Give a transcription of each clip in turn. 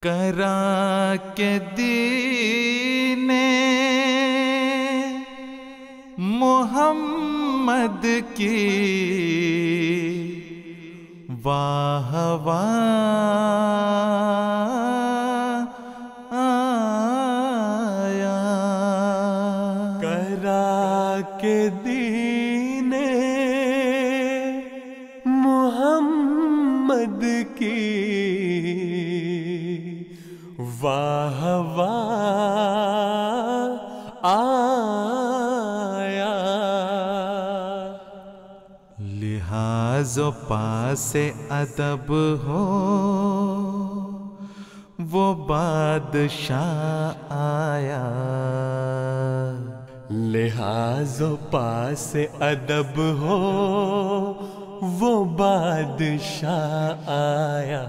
کرا کے دین محمد کی واہ واہ آیا، کرا کے دین محمد کی واہ واہ آیا، لحاظ و پاس ادب ہو وہ بادشاہ آیا، لحاظ و پاس ادب ہو وہ بادشاہ آیا،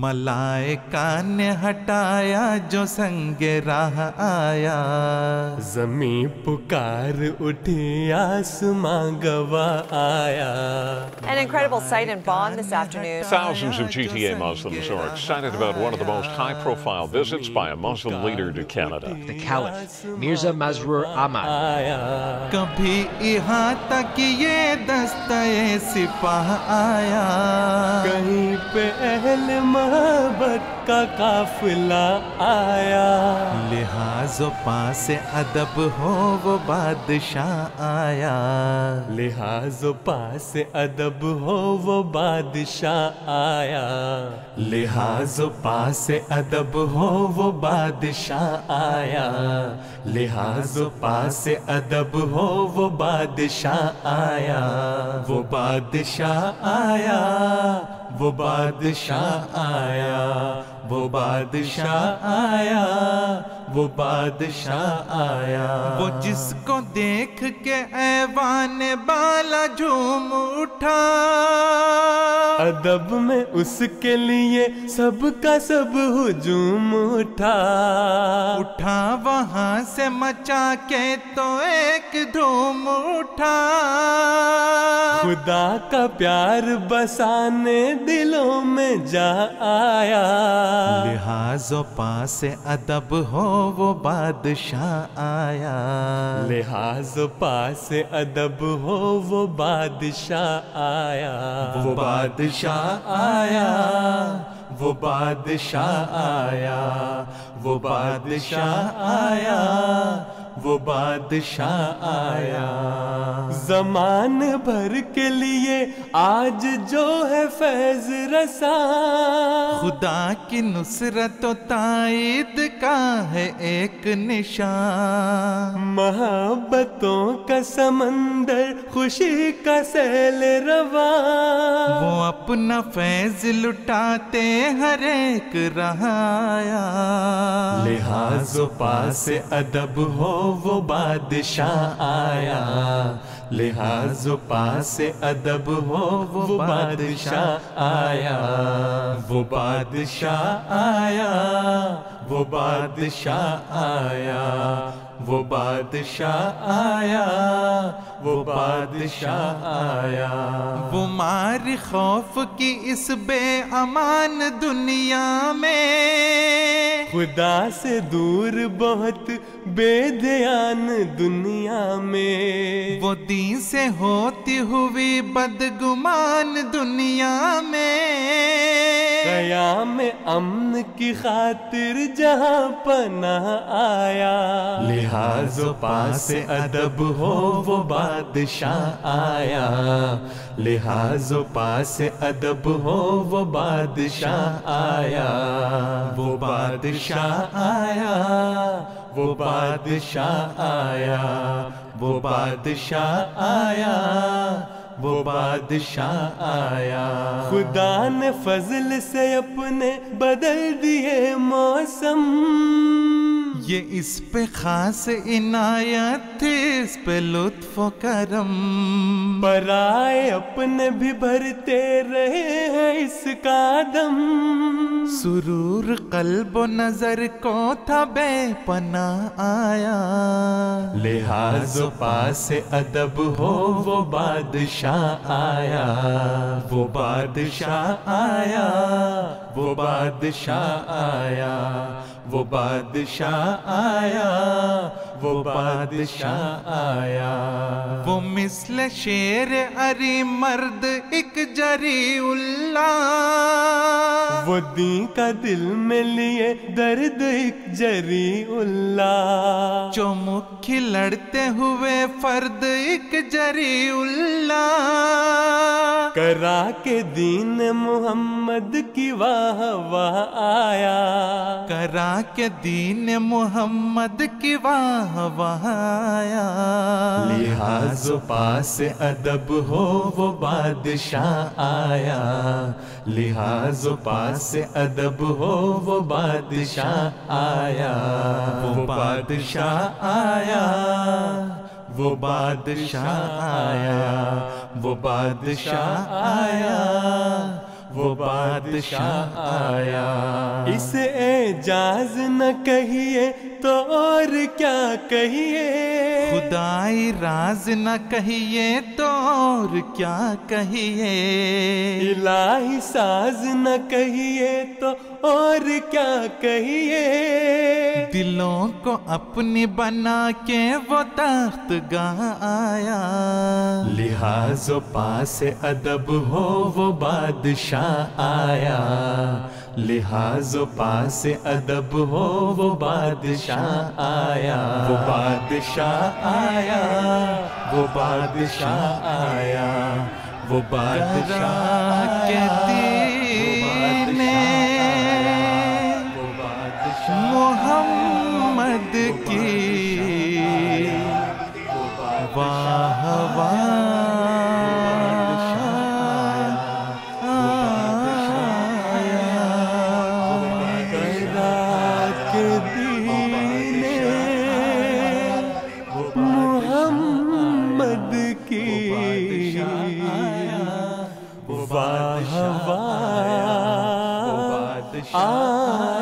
ملائکہ نے ہٹایا جو سنگ راہ آیا، زمین پکار اٹھی آسماں گواہ آیا۔ An incredible sight in Bonn this afternoon. Thousands of GTA Muslims are excited about one of the most high-profile visits by a Muslim leader to Canada. The Caliph, Mirza Masroor Ahmad. کبھی یہاں تک یہ دستہ سپاہ آیا، کہیں پہ اہل محبت کا قافلہ آیا، لحاظ و پاس ادب ہو وہ بادشاہ آیا، لحاظ و پاس ادب ہو وہ بادشاہ آیا، لحاظ و پاس ادب ہو وہ بادشاہ آیا، لحاظ و پاس ادب ہو وہ بادشاہ آیا، وہ بادشاہ آیا، وہ بادشاہ آیا، وہ بادشاہ آیا، وہ بادشاہ آیا، وہ جس کو دیکھ کے ایوان بالا جھوم اٹھا، ادب میں اس کے لیے سب کا سب ہجوم اٹھا، اٹھا وہاں سے مچا کے تو ایک دھوم اٹھا، خدا کا پیار بسانے دلوں میں جا آیا، لحاظ و پاس ادب ہو وہ بادشاہ آیا، لحاظ و پاس ادب ہو وہ بادشاہ آیا، وہ بادشاہ آیا، وہ بادشاہ آیا، وہ بادشاہ آیا، وہ بادشاہ آیا، زمان بھر کے لیے آج جو ہے فیض رساں، خدا کی نصرت و تائید کا ہے ایک نشان، محبتوں کا سمندر خوشی کا سیل رواں، وہ اپنا فیض لٹاتے ہر ایک رہایا، لحاظ و پاس ادب ہو وہ بادشاہ آیا، لحاظ و پاس ادب ہو وہ بادشاہ آیا، وہ بادشاہ آیا، وہ بادشاہ آیا، وہ بادشاہ آیا، وہ بادشاہ آیا، وہ مار خوف کی اس بے امان دنیا میں، خدا سے دور بہت بے دھیان دنیا میں، وہ دین سے ہوتی ہوئی بدگمان دنیا میں، قیام امن کی خاطر جہاں پناہ آیا، لحاظ و پاس ادب ہو وہ بادشاہ آیا، لحاظ و پاس ادب ہو وہ بادشاہ آیا، وہ بادشاہ آیا، وہ بادشاہ آیا، وہ بادشاہ آیا، وہ بادشاہ آیا، خدا نے فضل سے اپنے بدل دیے موسم، یہ اس پہ خاص عنایت تھی، اس پہ لطف و کرم، پرائے اپنے بھی بھرتے رہے ہیں اس کا دم. سرور قلب و نظر کو تھا بے پناہ آیا. لحاظ و پاس ادب ہو وہ بادشاہ آیا. وہ بادشاہ آیا. وہ بادشاہ آیا. وہ بادشاہ آیا. وہ بادشاہ آیا. وہ مثل شیر اری مرد ایک جری اللہ. وہ دین کا دل میں لیے درد ایک جری اللہ. جو مکھی لڑتے ہوئے فرد ایک جری اللہ. کرا کے دین محمد کی واہ واہ آیا. کرا کے دین محمد کی واہ واہ آیا. لحاظ و پاس ادب ہو وہ بادشاہ آیا. لحاظ و پاس ادب ہو وہ بادشاہ آیا. وہ بادشاہ آیا. وہ بادشاہ آیا. وہ بادشاہ آیا. وہ بادشاہ آیا. اسے اعجاز نہ کہیے تو اور کیا کہیے. خدائی راز نہ کہیے تو اور کیا کہیے. الہی ساز نہ کہیے تو اور کیا کہیے. دلوں کو اپنی بنا کے وہ تخت گاہ آیا. لحاظ و پاس ادب ہو وہ بادشاہ آیا. لحاظ و پاس ادب ہو وہ بادشاہ آیا. وہ بادشاہ آیا. وہ بادشاہ آیا. وہ بادشاہ کے دین محمد کی واہ واہ محمد کی واہ واہ آیا.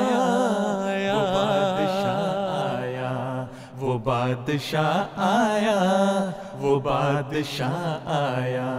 وہ بادشاہ آیا. وہ بادشاہ آیا.